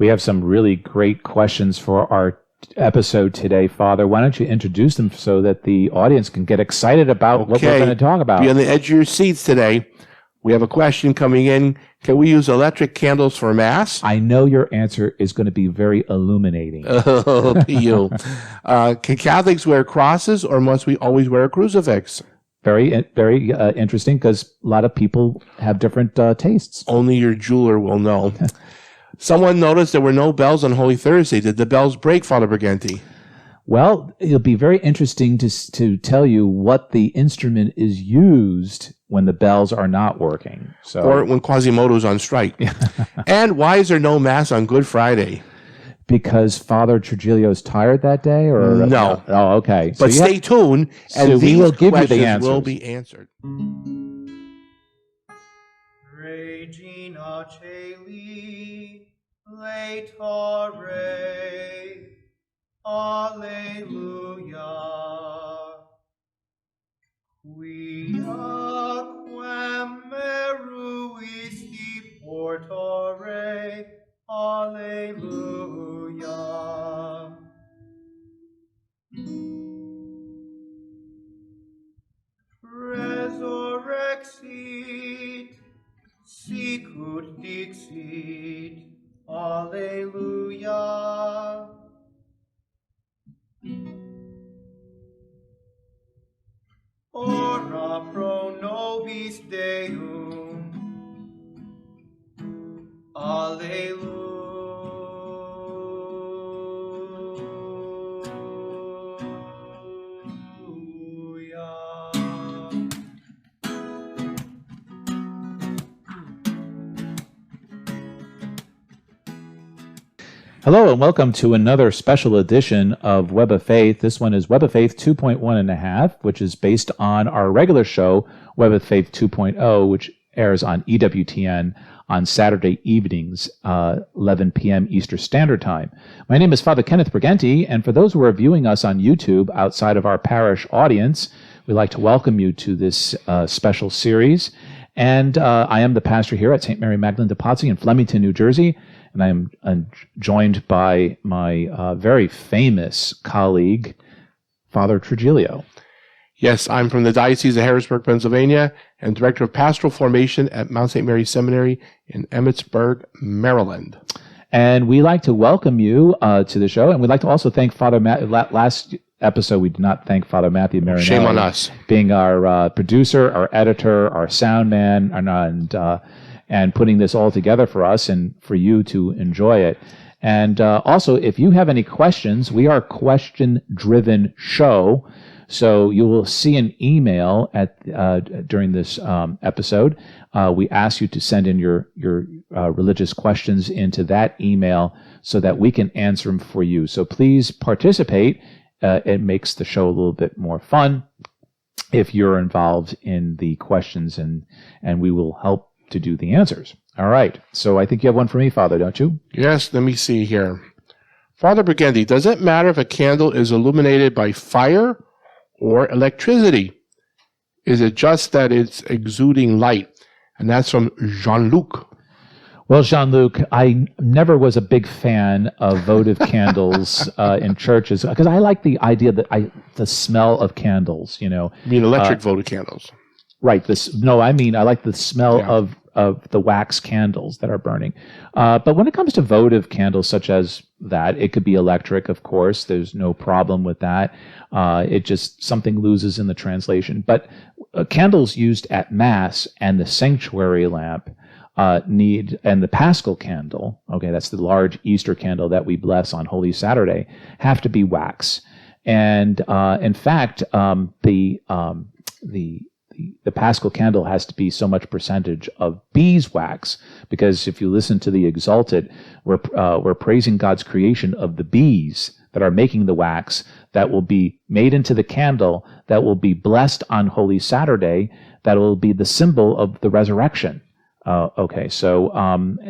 We have some really great questions for our episode today, Father. Why don't you introduce them so that the audience can get excited about what we're going to talk about? Be on the edge of your seats today. We have a question coming in. Can we use electric candles for Mass? I know your answer is going to be very illuminating. Oh, you. Can Catholics wear crosses, or must we always wear a crucifix? Very interesting, because a lot of people have different tastes. Only your jeweler will know. Someone noticed there were no bells on Holy Thursday. Did the bells break, Father Briganti? Well, it'll be very interesting to tell you what the instrument is used when the bells are not working. Or when Quasimodo's on strike. And why is there no Mass on Good Friday? Because Father Trujillo's tired that day? Or no. Oh, okay. But stay tuned, and we will give you the answers will be answered. Regina Caeli, laetare, Alleluia. Quia quem meruisti portare, Alleluia. Resurrexit, sicut dixit, Alleluia. Ora pro nobis Deum, Alleluia. Hello and welcome to another special edition of Web of Faith. This one is Web of Faith 2.1.5, which is based on our regular show, Web of Faith 2.0, which airs on EWTN on Saturday evenings, 11 p.m. Eastern Standard Time. My name is Father Kenneth Briganti, and for those who are viewing us on YouTube outside of our parish audience, we'd like to welcome you to this special series. And I am the pastor here at St. Mary Magdalene de Pazzi in Flemington, New Jersey. And I am joined by my very famous colleague, Father Trujillo. Yes, I'm from the Diocese of Harrisburg, Pennsylvania, and Director of Pastoral Formation at Mount St. Mary Seminary in Emmitsburg, Maryland. And we like to welcome you to the show, and we'd like to also thank Father last episode, we did not thank Father Matthew Marinelli. Shame on us. Being our producer, our editor, our sound man, and putting this all together for us and for you to enjoy it. And also, if you have any questions, we are a question-driven show. So you will see an email during this episode. We ask you to send in your religious questions into that email so that we can answer them for you. So please participate. It makes the show a little bit more fun if you're involved in the questions, and we will help to do the answers. All right. So I think you have one for me, Father, don't you? Yes, let me see here. Father Briganti, does it matter if a candle is illuminated by fire or electricity? Is it just that it's exuding light? And that's from Jean-Luc. Well, Jean-Luc, I never was a big fan of votive candles in churches, because I like the idea that the smell of candles, You mean electric votive candles? Right. I like the smell of the wax candles that are burning. But when it comes to votive candles such as that, it could be electric, of course. There's no problem with that. It just, something loses in the translation. But candles used at Mass and the sanctuary lamp and the Paschal candle, okay, that's the large Easter candle that we bless on Holy Saturday, have to be wax. And in fact, the Paschal candle has to be so much percentage of beeswax, because if you listen to the Exultet, we're praising God's creation of the bees that are making the wax that will be made into the candle, that will be blessed on Holy Saturday, that will be the symbol of the resurrection. So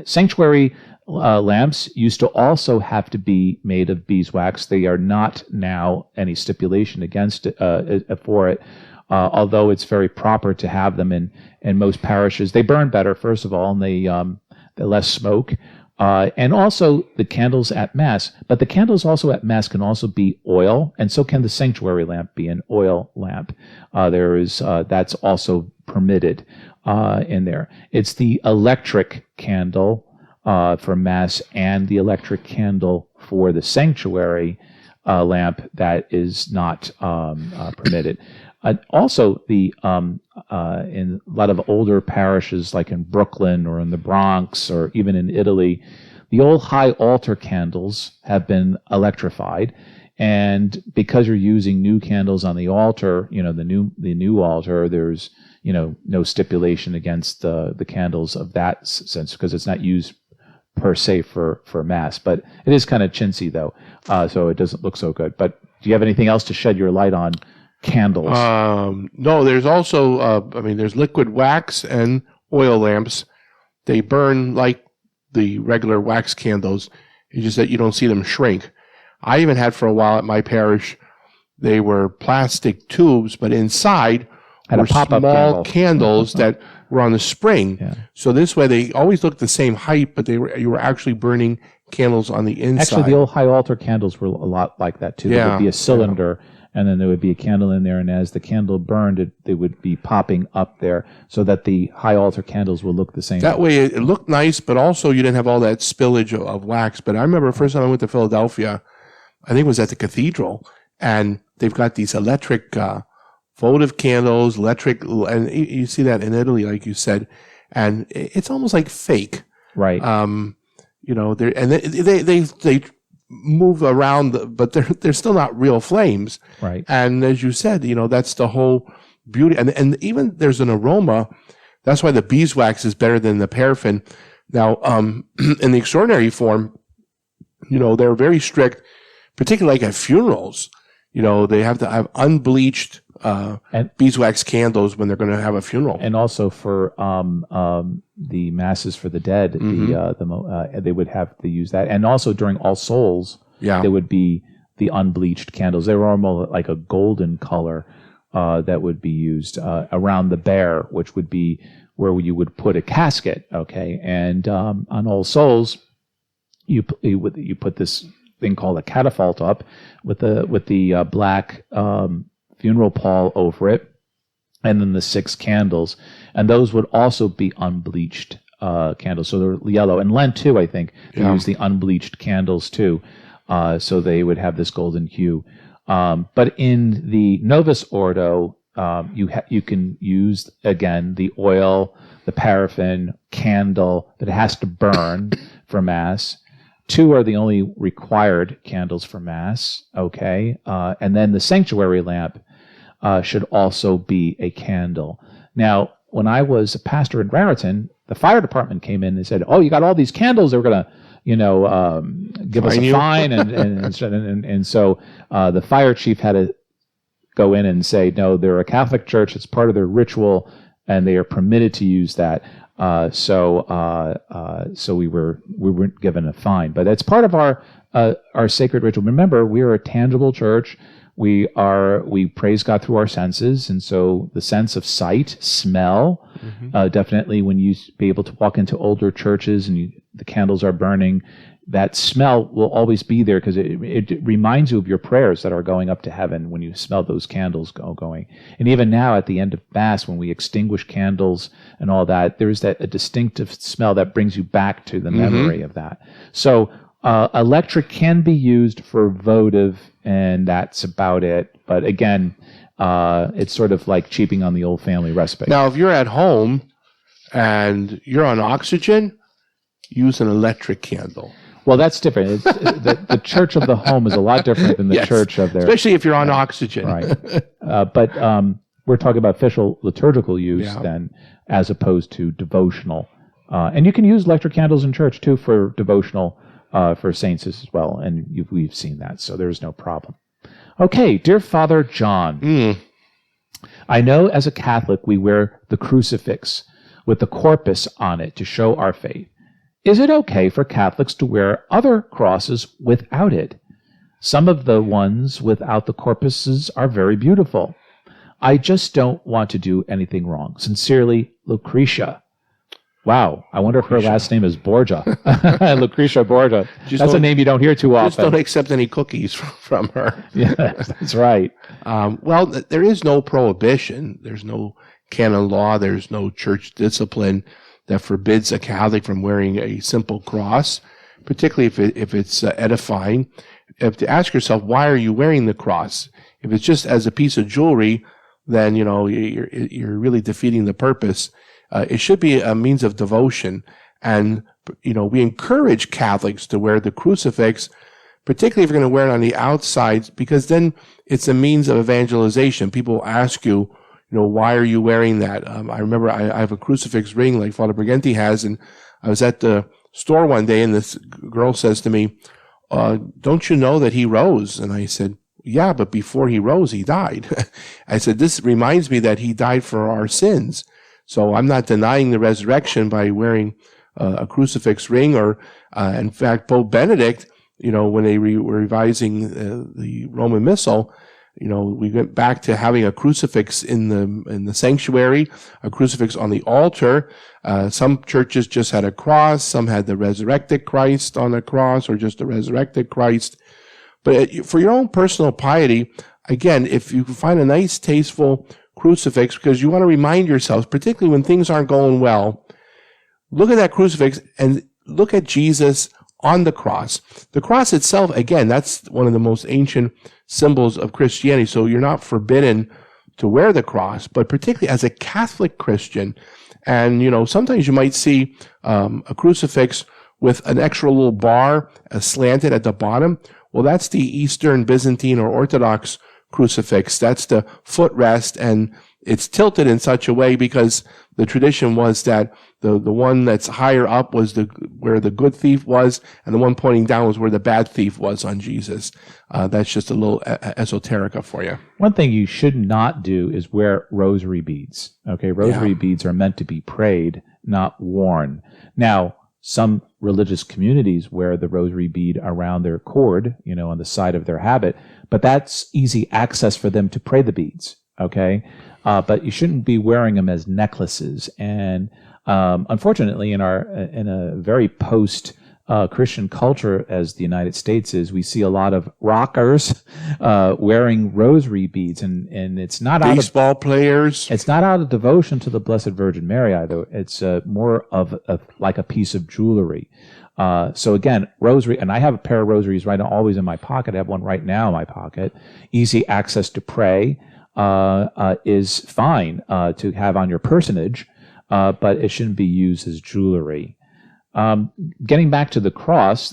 sanctuary lamps used to also have to be made of beeswax. They are not now any stipulation against it, for it. Although it's very proper to have them in most parishes. They burn better, first of all, and they less smoke. And also the candles at Mass. But the candles also at Mass can also be oil, and so can the sanctuary lamp be an oil lamp. That's also permitted in there. It's the electric candle for Mass and the electric candle for the sanctuary lamp that is not permitted. Also, in a lot of older parishes, like in Brooklyn or in the Bronx or even in Italy, the old high altar candles have been electrified. And because you're using new candles on the altar, the new altar, there's no stipulation against the candles of that sense, because it's not used per se for Mass. But it is kind of chintzy though, so it doesn't look so good. But do you have anything else to shed your light on candles? No, there's also, there's liquid wax and oil lamps. They burn like the regular wax candles. It's just that you don't see them shrink. I even had for a while at my parish, they were plastic tubes, but inside were small candles that were on the spring. Yeah. So this way they always looked the same height, but you were actually burning candles on the inside. Actually, the old high altar candles were a lot like that too. There would be a cylinder, and then there would be a candle in there, and as the candle burned, they would be popping up there so that the high altar candles would look the same. That way it looked nice, but also you didn't have all that spillage of wax. But I remember the first time I went to Philadelphia, I think it was at the cathedral, and they've got these electric votive candles, and you see that in Italy, like you said, and it's almost like fake. Right. They move around, but they're still not real flames. Right. And as you said, that's the whole beauty. And even there's an aroma. That's why the beeswax is better than the paraffin. Now, in the extraordinary form, they're very strict, particularly like at funerals. They have to have unbleached beeswax candles when they're going to have a funeral. And also for the masses for the dead, they would have to use that. And also during All Souls, there would be the unbleached candles. They were almost like a golden color that would be used around the bier, which would be where you would put a casket. Okay, and on All Souls, you put this thing called a catafalque up with the black funeral pall over it, and then the 6 candles, and those would also be unbleached candles, so they're yellow. And Lent too, I think they use the unbleached candles too, so they would have this golden hue. But in the Novus Ordo, you can use again the oil, the paraffin candle that has to burn for Mass. 2 are the only required candles for Mass, okay? And then the sanctuary lamp should also be a candle. Now, when I was a pastor in Raritan, the fire department came in and said, "Oh, you got all these candles. They were going to, give us a fine." And so the fire chief had to go in and say, "No, they're a Catholic church. It's part of their ritual, and they are permitted to use that." So we weren't given a fine, but it's part of our sacred ritual. Remember, we are a tangible church. We praise God through our senses, and so the sense of sight, smell, definitely when you be able to walk into older churches and the candles are burning, that smell will always be there because it reminds you of your prayers that are going up to heaven when you smell those candles going. And even now at the end of Mass, when we extinguish candles and all that, there's a distinctive smell that brings you back to the memory of that. So electric can be used for votive, and that's about it. But again, it's sort of like cheaping on the old family recipe. Now, if you're at home and you're on oxygen, use an electric candle. Well, that's different. The church of the home is a lot different than the church of their... Especially if you're on oxygen. Right. But we're talking about official liturgical use then, as opposed to devotional. And you can use electric candles in church, too, for devotional, for saints as well. And we've seen that, so there's no problem. Okay, dear Father John, I know as a Catholic we wear the crucifix with the corpus on it to show our faith. Is it okay for Catholics to wear other crosses without it? Some of the ones without the corpuses are very beautiful. I just don't want to do anything wrong. Sincerely, Lucretia. Wow. I wonder if her last name is Borgia. Lucretia Borgia. That's a don't- name you don't hear too Just don't often. accept any cookies from her. Yeah, that's right. Well, there is no prohibition. There's no canon law. There's no church discipline that forbids a Catholic from wearing a simple cross, particularly if it's edifying. You have to ask yourself, why are you wearing the cross? If it's just as a piece of jewelry, then you're really defeating the purpose. It should be a means of devotion, and we encourage Catholics to wear the crucifix, particularly if you're going to wear it on the outside, because then it's a means of evangelization. People ask you, why are you wearing that? I remember I have a crucifix ring like Father Briganti has, and I was at the store one day, and this girl says to me, don't you know that he rose? And I said, yeah, but before he rose, he died. I said, this reminds me that he died for our sins. So I'm not denying the resurrection by wearing a crucifix ring, or in fact, Pope Benedict, when they were revising the Roman Missal, we went back to having a crucifix in the sanctuary, a crucifix on the altar. Some churches just had a cross, some had the resurrected Christ on a cross, or just the resurrected Christ. But for your own personal piety, again, if you find a nice, tasteful crucifix, because you want to remind yourselves, particularly when things aren't going well, look at that crucifix and look at Jesus on the cross. The cross itself, again, that's one of the most ancient symbols of Christianity. So you're not forbidden to wear the cross, but particularly as a Catholic Christian. And, sometimes you might see a crucifix with an extra little bar slanted at the bottom. Well, that's the Eastern Byzantine or Orthodox crucifix. That's the footrest, and it's tilted in such a way because the tradition was that the one that's higher up was where the good thief was, and the one pointing down was where the bad thief was on Jesus. That's just a little esoterica for you. One thing you should not do is wear rosary beads. Okay, rosary beads are meant to be prayed, not worn. Now, some religious communities wear the rosary bead around their cord, on the side of their habit, but that's easy access for them to pray the beads, okay? But you shouldn't be wearing them as necklaces. And unfortunately, in a very post-Christian culture as the United States is, we see a lot of rockers wearing rosary beads, and it's not baseball players. It's not out of devotion to the Blessed Virgin Mary either. It's more of like a piece of jewelry. So again, rosary, and I have a pair of rosaries right now, always in my pocket. I have one right now in my pocket. Easy access to pray is fine to have on your personage, but it shouldn't be used as jewelry. Getting back to the cross,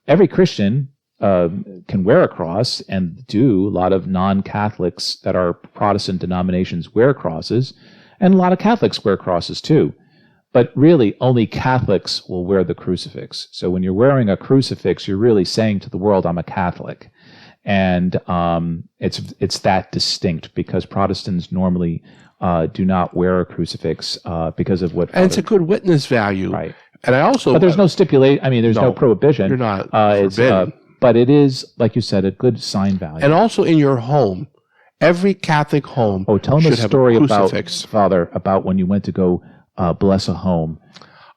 every Christian can wear a cross, and do. A lot of non-Catholics that are Protestant denominations wear crosses, and a lot of Catholics wear crosses too. But really, only Catholics will wear the crucifix. So when you're wearing a crucifix, you're really saying to the world, I'm a Catholic. And it's that distinct, because Protestants normally do not wear a crucifix because of what... And it's a good witness value. Right. And I also... But there's no stipulate. I mean, there's no prohibition. You're not forbidden. But it is, like you said, a good sign value. And also in your home, every Catholic home tell them should a have story a crucifix. Father, about when you went to go bless a home.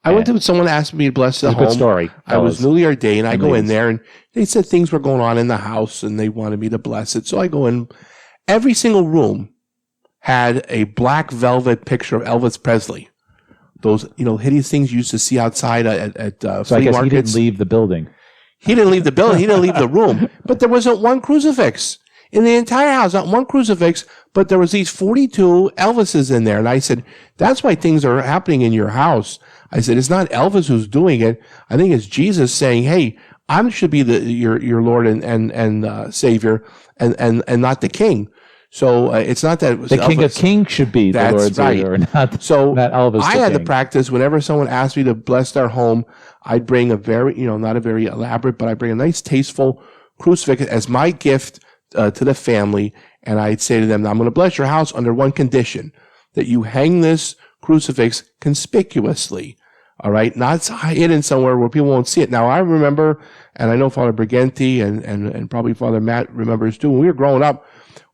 I went to someone asked me to bless the home. Good story. I was newly ordained. I go in ladies. there, and they said things were going on in the house, and they wanted me to bless it. So I go in. Every single room had a black velvet picture of Elvis Presley. Those hideous things you used to see outside at So I flea guess markets. he didn't leave the building. He didn't leave the building. He didn't leave the room. But there wasn't one crucifix in the entire house. Not one crucifix. But there was these 42 Elvises in there. And I said, that's why things are happening in your house. I said, it's not Elvis who's doing it. I think it's Jesus saying, hey, I should be your Lord and Savior and not the King. So it's not that The King of Kings should be the Lord Savior, not Elvis. I had the practice whenever someone asked me to bless their home, I'd bring a very, not a very elaborate, but I bring a nice, tasteful crucifix as my gift to the family. And I'd say to them, I'm going to bless your house under one condition, that you hang this crucifix conspicuously. All right, not hidden somewhere where people won't see it. Now, I remember, and I know Father Briganti and probably Father Matt remembers too, when we were growing up,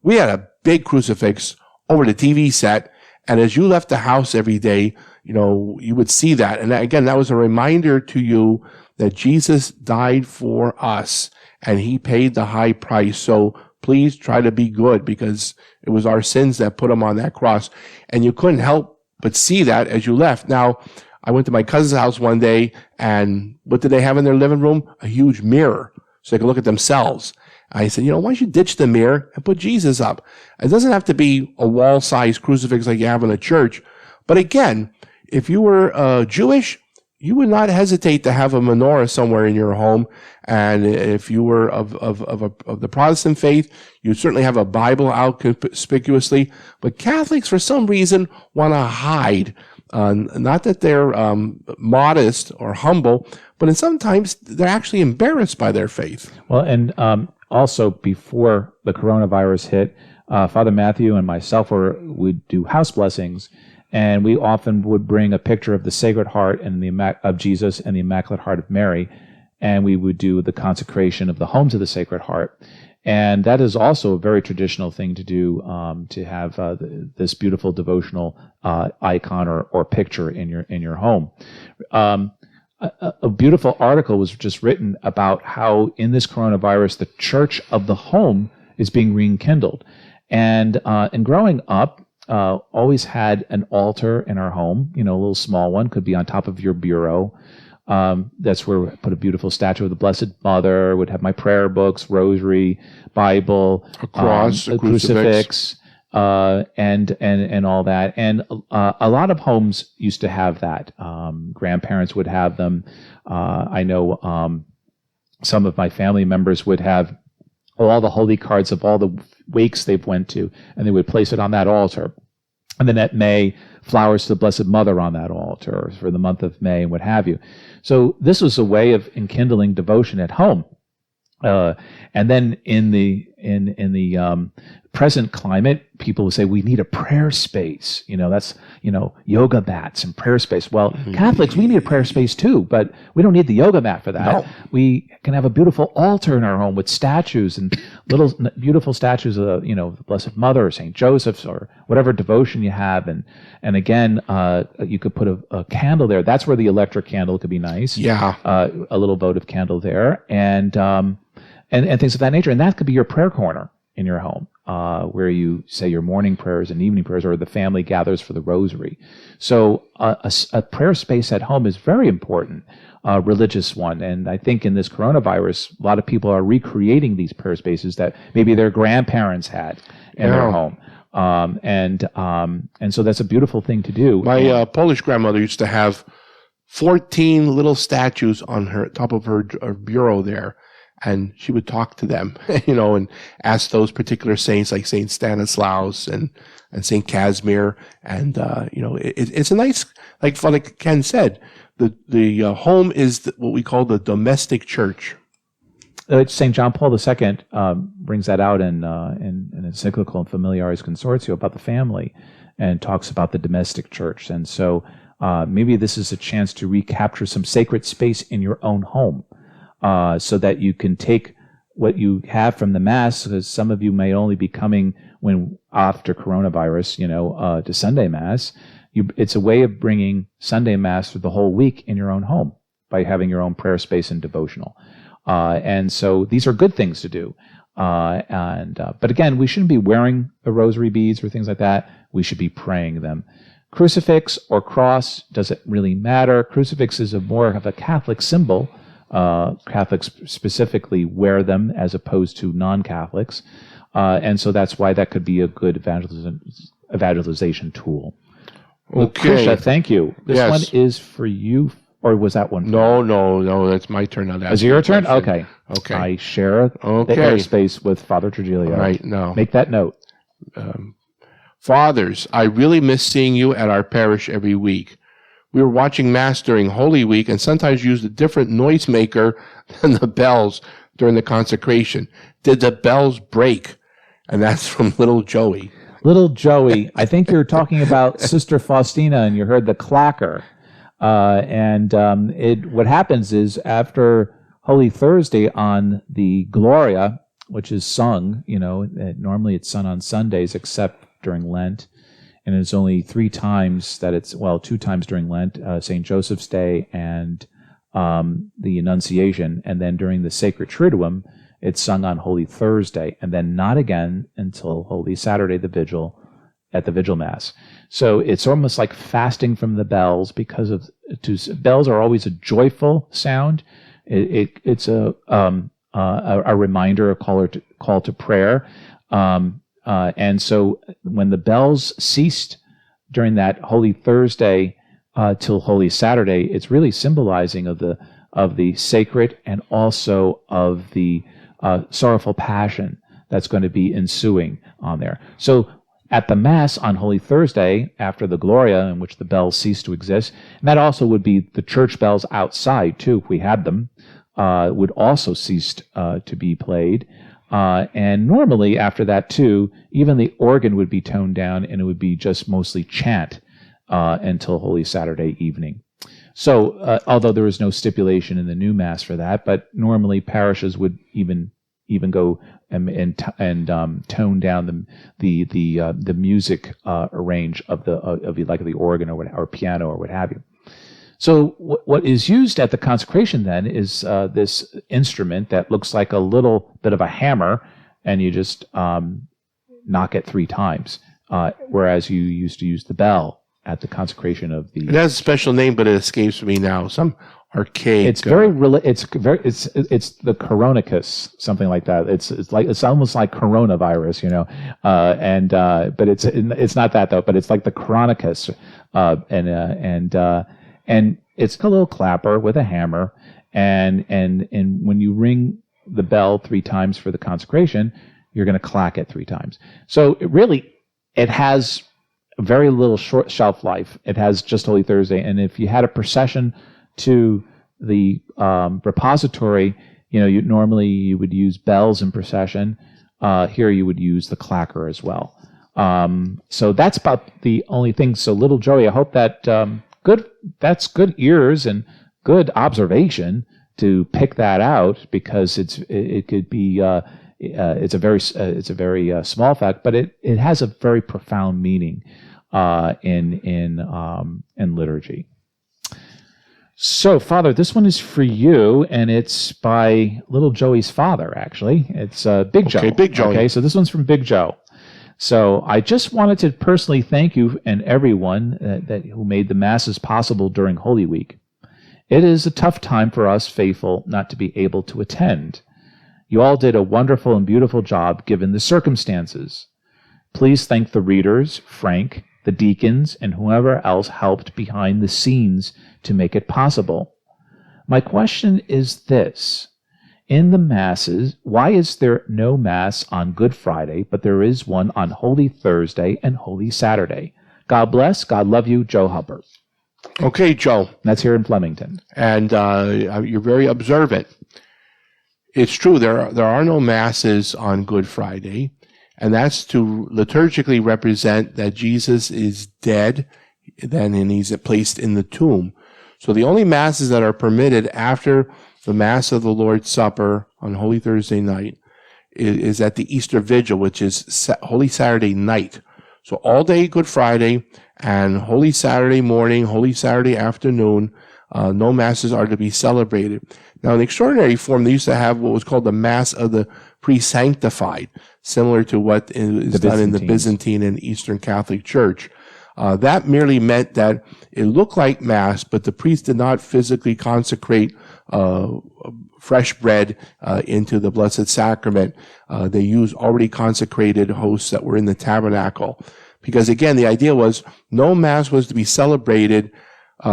we had a big crucifix over the TV set, And as you left the house every day, you would see that. And again, that was a reminder to you that Jesus died for us and he paid the high price. So please try to be good, because it was our sins that put him on that cross. And you couldn't help but see that as you left. Now, I went to my cousin's house one day, and what did they have in their living room? A huge mirror, so they could look at themselves. I said, why don't you ditch the mirror and put Jesus up? It doesn't have to be a wall-sized crucifix like you have in a church. But again, if you were Jewish, you would not hesitate to have a menorah somewhere in your home. And if you were of the Protestant faith, you certainly have a Bible out conspicuously. But Catholics, for some reason, want to hide. Not that they're modest or humble, but sometimes they're actually embarrassed by their faith. Well, and also before the coronavirus hit, Father Matthew and myself would do house blessings. And we often would bring a picture of the Sacred Heart and of Jesus and the Immaculate Heart of Mary, and we would do the consecration of the homes of the Sacred Heart. And that is also a very traditional thing to do, to have this beautiful devotional icon or picture in your home. A beautiful article was just written about how in this coronavirus the Church of the Home is being rekindled. And growing up, always had an altar in our home, a little small one, could be on top of your bureau. That's where we put a beautiful statue of the Blessed Mother, would have my prayer books, rosary, Bible, a cross, a crucifix, and all that. And a lot of homes used to have that. Grandparents would have them. I know some of my family members would have all the holy cards of all the wakes they've went to, and they would place it on that altar. And then at May, flowers to the Blessed Mother on that altar for the month of May and what have you. So this was a way of enkindling devotion at home. And then in the present climate, people would say we need a prayer space. That's yoga mats and prayer space. Well, Catholics, we need a prayer space too, but we don't need the yoga mat for that. No. We can have a beautiful altar in our home with statues and little beautiful statues of the Blessed Mother or Saint Joseph's or whatever devotion you have. And again, you could put a candle there. That's where the electric candle could be nice. Yeah. A little votive candle there, and things of that nature. And that could be your prayer corner in your home, where you say your morning prayers and evening prayers, or the family gathers for the rosary. So a prayer space at home is very important, religious one. And I think in this coronavirus, a lot of people are recreating these prayer spaces that maybe their grandparents had in their home. And so that's a beautiful thing to do. My Polish grandmother used to have 14 little statues on her top of her bureau there. And she would talk to them, and ask those particular saints like Saint Stanislaus and Saint Casimir. And, it's a nice, like Father Ken said, the home is what we call the domestic church. St. John Paul II brings that out in encyclical Familiaris Consortio about the family, and talks about the domestic church. And so maybe this is a chance to recapture some sacred space in your own home. So that you can take what you have from the Mass, because some of you may only be coming after coronavirus, to Sunday Mass. It's a way of bringing Sunday Mass for the whole week in your own home by having your own prayer space and devotional. And so these are good things to do. But again, we shouldn't be wearing the rosary beads or things like that. We should be praying them. Crucifix or cross, doesn't really matter. Crucifix is more of a Catholic symbol. Catholics specifically wear them as opposed to non-Catholics. And so that's why that could be a good evangelization tool. Okay. Krisha, thank you. This one is for you, or was that one? No, that's my turn now. Is it your turn? Okay. I share the airspace with Father Trujillo. Right, no. Make that note. Fathers, I really miss seeing you at our parish every week. We were watching Mass during Holy Week and sometimes used a different noisemaker than the bells during the consecration. Did the bells break? And that's from little Joey. Little Joey, I think you're talking about Sister Faustina, and you heard the clacker. What happens is after Holy Thursday on the Gloria, which is sung, normally it's sung on Sundays except during Lent. and it's only 3 times that it's, 2 times during Lent, St. Joseph's Day and the Annunciation, and then during the Sacred Triduum, it's sung on Holy Thursday, and then not again until Holy Saturday, the Vigil, at the Vigil Mass. So it's almost like fasting from the bells, because bells are always a joyful sound. It's a reminder, a call to prayer. And so when the bells ceased during that Holy Thursday till Holy Saturday, it's really symbolizing of the sacred and also of the sorrowful passion that's going to be ensuing on there. So at the Mass on Holy Thursday, after the Gloria, in which the bells cease to exist, and that also would be the church bells outside too, if we had them, would also cease to be played. And normally after that too, even the organ would be toned down, and it would be just mostly chant until Holy Saturday evening. So, although there is no stipulation in the new Mass for that, but normally parishes would even go and tone down the music range of the organ or piano or what have you. So what is used at the consecration then is this instrument that looks like a little bit of a hammer, and you just knock it 3 times, whereas you used to use the bell at the consecration of the. It has a special name, but it escapes me now. Some archaic. It's it's the Coronicus, something like that. It's almost like coronavirus, but it's not that though. But it's like the Coronicus, and it's a little clapper with a hammer, and when you ring the bell 3 times for the consecration, you're going to clack it 3 times. So it has very little short shelf life. It has just Holy Thursday, and if you had a procession to the repository, normally you would use bells in procession. Here you would use the clacker as well. So that's about the only thing. So little Joey, I hope that that's good ears and good observation to pick that out, because it could be it's a very small fact, but it has a very profound meaning in liturgy. So, Father, this one is for you, and it's by little Joey's father, actually. It's Big Joe. Okay, Big Joe. Okay, so this one's from Big Joe. So I just wanted to personally thank you and everyone who made the Masses possible during Holy Week. It is a tough time for us faithful not to be able to attend. You all did a wonderful and beautiful job given the circumstances. Please thank the readers, Frank, the deacons, and whoever else helped behind the scenes to make it possible. My question is this. In the Masses, why is there no Mass on Good Friday, but there is one on Holy Thursday and Holy Saturday? God bless. God love you, Joe Hubbard. Okay, Joe. That's here in Flemington. And you're very observant. It's true, there are no Masses on Good Friday, and that's to liturgically represent that Jesus is dead, and he's placed in the tomb. So the only Masses that are permitted after the Mass of the Lord's Supper on Holy Thursday night is at the Easter Vigil, which is Holy Saturday night. So all day Good Friday and Holy Saturday morning, Holy Saturday afternoon, no Masses are to be celebrated. Now, in extraordinary form, they used to have what was called the Mass of the Pre-Sanctified, similar to what is done in the Byzantine and Eastern Catholic Church. That merely meant that it looked like Mass, but the priest did not physically consecrate fresh bread into the Blessed Sacrament. They used already consecrated hosts that were in the tabernacle. Because again, the idea was no Mass was to be celebrated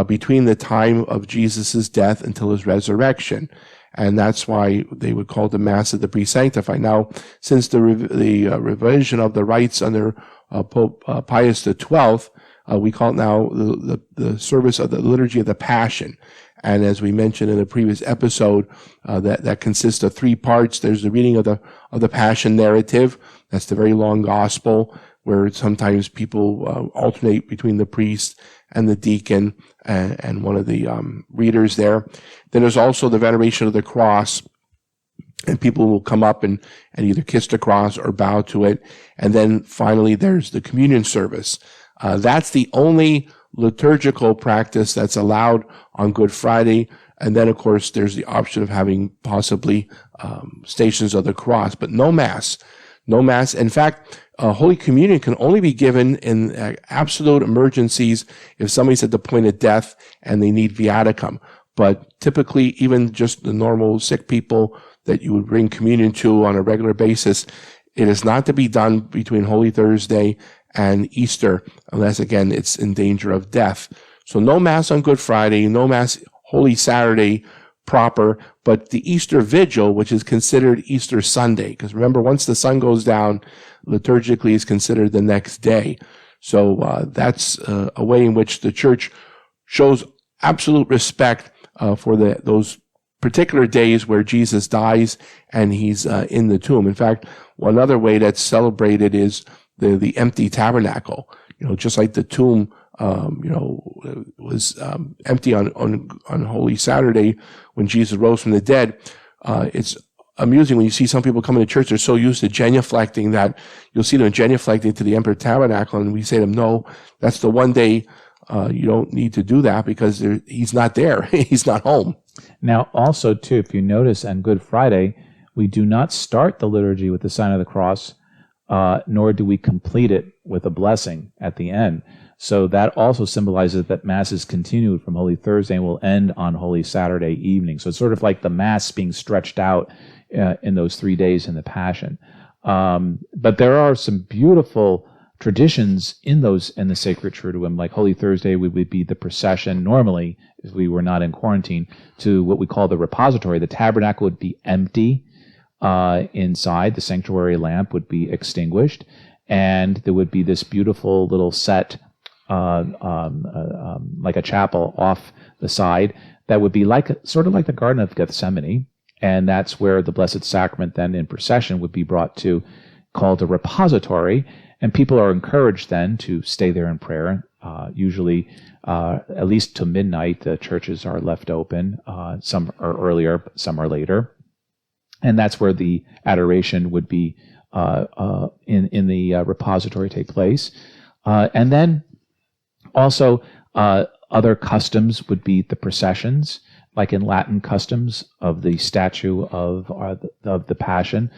between the time of Jesus' death until his resurrection. And that's why they would call the Mass of the Pre-Sanctified. Now, since the revision of the rites under Pope Pius XII, we call it now the service of the Liturgy of the Passion. And as we mentioned in a previous episode, that consists of 3 parts. There's the reading of the Passion narrative. That's the very long gospel, where sometimes people alternate between the priest and the deacon and one of the readers there. Then there's also the veneration of the cross, and people will come up and either kiss the cross or bow to it. And then finally there's the communion service. That's the only liturgical practice that's allowed on Good Friday. And then, of course, there's the option of having possibly Stations of the Cross, but no Mass. No Mass. In fact, Holy Communion can only be given in absolute emergencies if somebody's at the point of death and they need viaticum. But typically, even just the normal sick people that you would bring communion to on a regular basis, it is not to be done between Holy Thursday and Easter, unless, again, it's in danger of death. So no Mass on Good Friday, no Mass Holy Saturday proper, but the Easter Vigil, which is considered Easter Sunday, because remember, once the sun goes down, liturgically is considered the next day. So that's a way in which the Church shows absolute respect for those particular days where Jesus dies and he's in the tomb. In fact, one other way that's celebrated is the empty tabernacle. Just like the tomb, was empty on Holy Saturday when Jesus rose from the dead. It's amusing when you see some people coming to church, they're so used to genuflecting that you'll see them genuflecting to the empty tabernacle, and we say to them, no, that's the one day you don't need to do that because he's not there. He's not home. Now, also, too, if you notice on Good Friday, we do not start the liturgy with the sign of the cross, nor do we complete it with a blessing at the end. So that also symbolizes that Mass is continued from Holy Thursday and will end on Holy Saturday evening. So it's sort of like the Mass being stretched out in those 3 days in the Passion. But there are some beautiful traditions in the Sacred Triduum. Like Holy Thursday would be the procession, normally, if we were not in quarantine, to what we call the repository. The tabernacle would be empty inside. The sanctuary lamp would be extinguished. And there would be this beautiful little set, like a chapel off the side, that would be sort of like the Garden of Gethsemane. And that's where the Blessed Sacrament then in procession would be brought to, called a repository. And people are encouraged then to stay there in prayer. Usually, at least to midnight, the churches are left open. Some are earlier, some are later. And that's where the adoration would be in the repository take place. And then also other customs would be the processions, like in Latin customs of the statue of the Passion.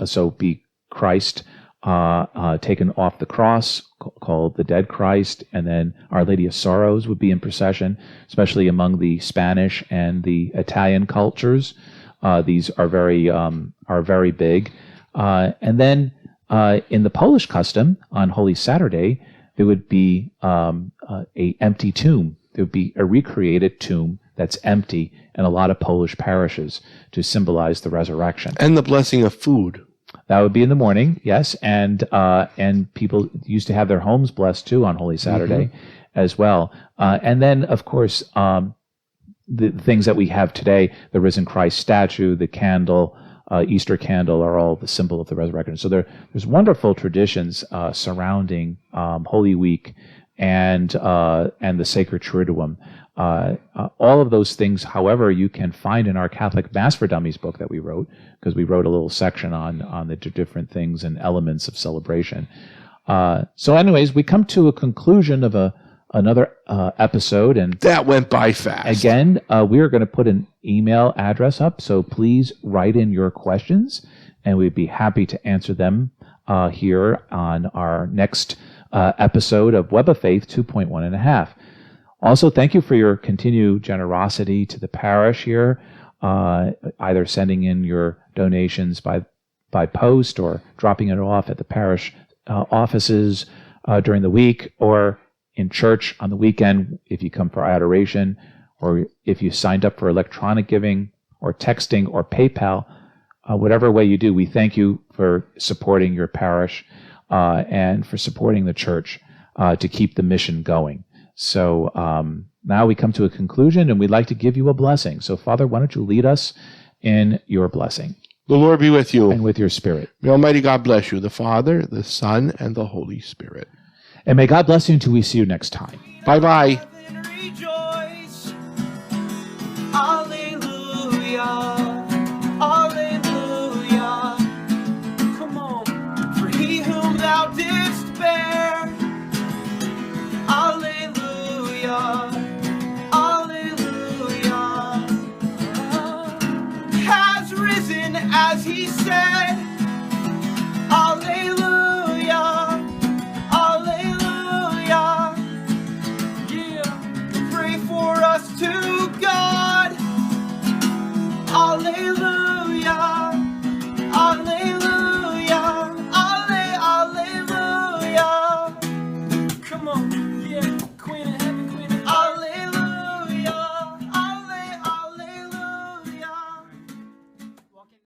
So be Christ taken off the cross, called the Dead Christ, and then Our Lady of Sorrows would be in procession, especially among the Spanish and the Italian cultures. These are very big. And then in the Polish custom, on Holy Saturday, there would be a empty tomb. There would be a recreated tomb that's empty in a lot of Polish parishes to symbolize the resurrection. And the blessing of food. That would be in the morning, yes, and people used to have their homes blessed too on Holy Saturday as well. And then, of course, the things that we have today, the risen Christ statue, the candle, Easter candle, are all the symbol of the resurrection. So there's wonderful traditions surrounding Holy Week and the Sacred Triduum. All of those things, however, you can find in our Catholic Mass for Dummies book that we wrote, because we wrote a little section on the different things and elements of celebration. So anyways, we come to a conclusion of another episode. And that went by fast. Again, we are going to put an email address up, so please write in your questions, and we'd be happy to answer them here on our next episode of Web of Faith 2.1.5. Also, thank you for your continued generosity to the parish here, either sending in your donations by post or dropping it off at the parish offices during the week, or in church on the weekend if you come for adoration, or if you signed up for electronic giving or texting or PayPal. Whatever way you do, we thank you for supporting your parish and for supporting the church to keep the mission going. So now we come to a conclusion, and we'd like to give you a blessing. So, Father, why don't you lead us in your blessing? The Lord be with you. And with your spirit. May Almighty God bless you, the Father, the Son, and the Holy Spirit. And may God bless you until we see you next time. Bye-bye. Rejoice. Alleluia. Alleluia. Come on. For he whom thou didst bear as he said, Alleluia.